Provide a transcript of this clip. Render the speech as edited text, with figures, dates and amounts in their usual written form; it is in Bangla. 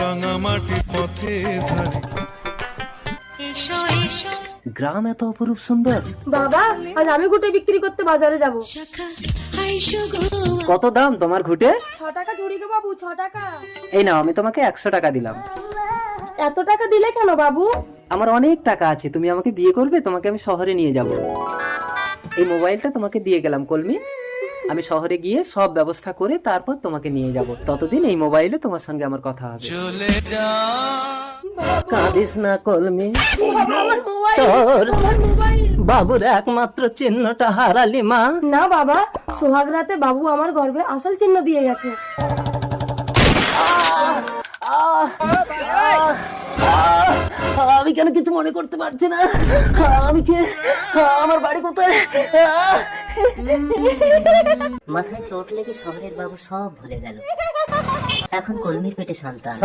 রাঙামাটি পথের ধারে। গ্রাম এত অপরূপ সুন্দর। বাবা, আজ আমি ঘুটে বিক্রি করতে বাজারে যাব। কত দাম তোমার ঘুটে? 6 টাকা ঝুড়ি গো বাবু, 6 টাকা। এই নাও, আমি তোমাকে 100 টাকা দিলাম। এত টাকা দিলে কেন বাবু? আমার অনেক টাকা আছে, তুমি আমাকে বিয়ে করবে, তোমাকে আমি শহরে নিয়ে যাব। এই মোবাইলটা তোমাকে দিয়ে গেলাম কলমি, আমি শহরে গিয়ে সব ব্যবস্থা করে তারপর তোমাকে নিয়ে যাব। ততদিন এই মোবাইলে তোমার সঙ্গে আমার কথা হবে। চলে যা কাঁদিস না কলমি, আমার মোবাইল, চল। আমার মোবাইল। বাবুর একমাত্র চিহ্নটা হারালি মা। না বাবা, সোহাগ রাতে বাবু আমার গর্ভে আসল চিহ্ন দিয়ে গেছে। আমি কেন কিছু মনে করতে পারছি না? আমি কে? আমার বাড়ি কোথায়? মাথায় চোট লেগে শহরের বাবু সব ভুলে গেল। এখন কলমির পেটে সন্তান।